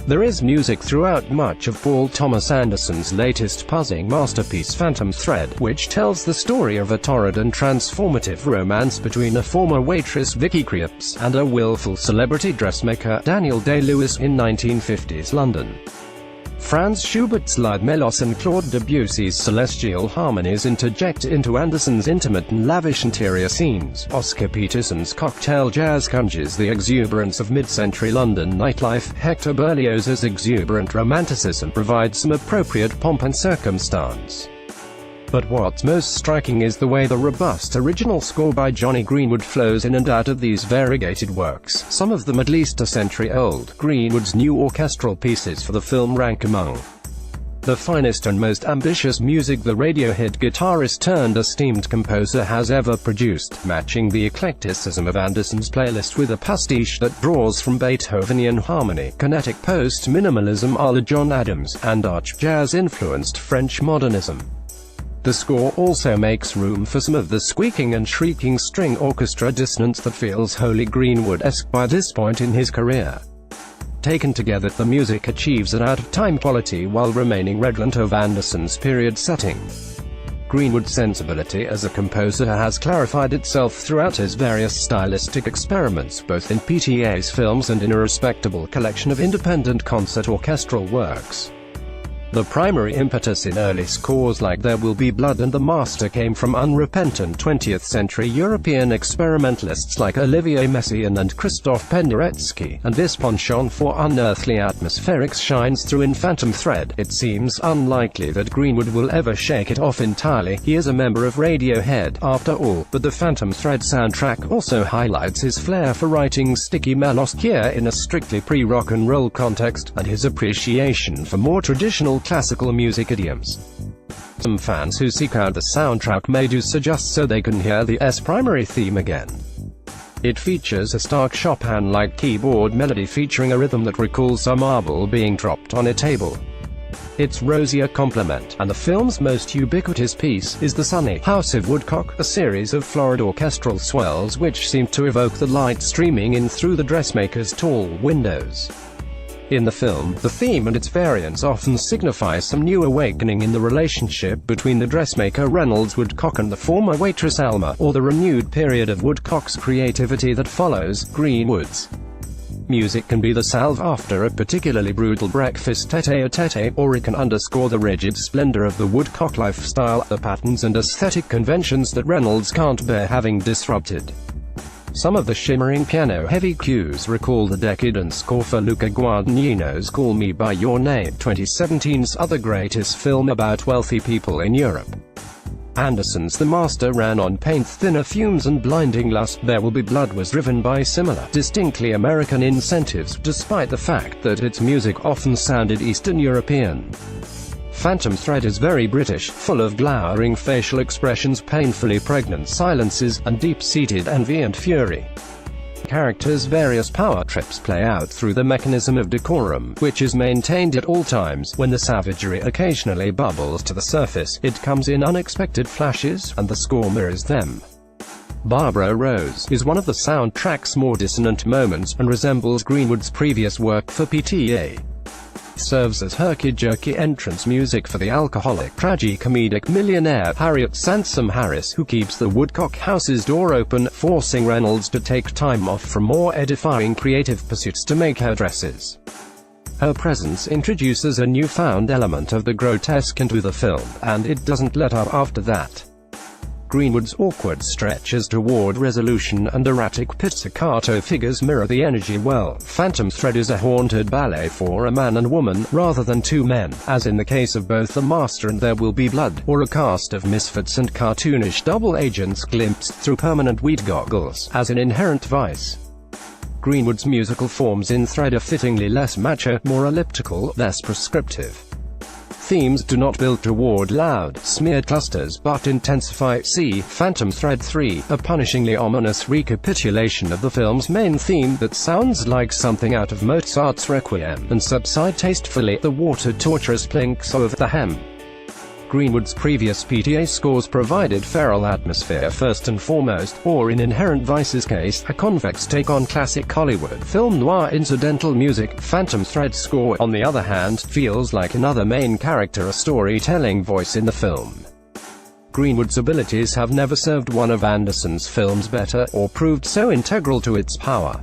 There is music throughout much of Paul Thomas Anderson's latest puzzling masterpiece Phantom Thread, which tells the story of a torrid and transformative romance between a former waitress Vicky Kriep and a willful celebrity dressmaker, Daniel Day-Lewis, in 1950s London. Franz Schubert's Lied Melos and Claude Debussy's celestial harmonies interject into Anderson's intimate and lavish interior scenes. Oscar Peterson's cocktail jazz conjures the exuberance of mid-century London nightlife. Hector Berlioz's exuberant romanticism provides some appropriate pomp and circumstance. But what's most striking is the way the robust original score by Jonny Greenwood flows in and out of these variegated works, some of them at least a century old. Greenwood's new orchestral pieces for the film rank among the finest and most ambitious music the Radiohead guitarist turned esteemed composer has ever produced, matching the eclecticism of Anderson's playlist with a pastiche that draws from Beethovenian harmony, kinetic post-minimalism a la John Adams, and arch-jazz-influenced French modernism. The score also makes room for some of the squeaking and shrieking string orchestra dissonance that feels wholly Greenwood-esque by this point in his career. Taken together, the music achieves an out-of-time quality while remaining redolent of Anderson's period setting. Greenwood's sensibility as a composer has clarified itself throughout his various stylistic experiments, both in PTA's films and in a respectable collection of independent concert orchestral works. The primary impetus in early scores like There Will Be Blood and The Master came from unrepentant 20th-century European experimentalists like Olivier Messiaen and Christoph Penderecki, and this penchant for unearthly atmospherics shines through in Phantom Thread. It seems unlikely that Greenwood will ever shake it off entirely. He is a member of Radiohead, after all, but the Phantom Thread soundtrack also highlights his flair for writing sticky melos here in a strictly pre-rock and roll context, and his appreciation for more traditional classical music idioms. Some fans who seek out the soundtrack may do so just so they can hear the primary theme again. It features a stark Chopin-like keyboard melody featuring a rhythm that recalls a marble being dropped on a table. Its rosier complement, and the film's most ubiquitous piece, is the sunny House of Woodcock, a series of florid orchestral swells which seem to evoke the light streaming in through the dressmaker's tall windows. In the film, the theme and its variants often signify some new awakening in the relationship between the dressmaker Reynolds Woodcock and the former waitress Alma, or the renewed period of Woodcock's creativity that follows. Greenwood's music can be the salve after a particularly brutal breakfast tete-a-tete, or it can underscore the rigid splendor of the Woodcock lifestyle, the patterns and aesthetic conventions that Reynolds can't bear having disrupted. Some of the shimmering piano-heavy cues recall the decadent score for Luca Guadagnino's Call Me By Your Name, 2017's other greatest film about wealthy people in Europe. Anderson's The Master ran on paint thinner fumes and blinding lust. There Will Be Blood was driven by similar, distinctly American incentives, despite the fact that its music often sounded Eastern European. Phantom Thread is very British, full of glowering facial expressions, painfully pregnant silences, and deep-seated envy and fury. Characters' various power trips play out through the mechanism of decorum, which is maintained at all times. When the savagery occasionally bubbles to the surface, it comes in unexpected flashes, and the score mirrors them. Barbara Rose is one of the soundtrack's more dissonant moments, and resembles Greenwood's previous work for PTA. Serves as herky-jerky entrance music for the alcoholic, tragi-comedic millionaire Harriet Sansom Harris, who keeps the Woodcock house's door open, forcing Reynolds to take time off from more edifying creative pursuits to make her dresses. Her presence introduces a newfound element of the grotesque into the film, and it doesn't let up after that. Greenwood's awkward stretches toward resolution and erratic pizzicato figures mirror the energy well. Phantom Thread is a haunted ballet for a man and woman, rather than two men, as in the case of both The Master and There Will Be Blood, or a cast of misfits and cartoonish double agents glimpsed through permanent weed goggles, as in Inherent Vice. Greenwood's musical forms in Thread are fittingly less macho, more elliptical, less prescriptive. Themes do not build toward loud, smeared clusters, but intensify. See Phantom Thread 3, a punishingly ominous recapitulation of the film's main theme that sounds like something out of Mozart's Requiem, and subside tastefully the watered torturous plinks of the hem. Greenwood's previous PTA scores provided feral atmosphere first and foremost, or in Inherent Vice's case, a convex take on classic Hollywood film noir incidental music. Phantom Thread's score, on the other hand, feels like another main character, a storytelling voice in the film. Greenwood's abilities have never served one of Anderson's films better, or proved so integral to its power.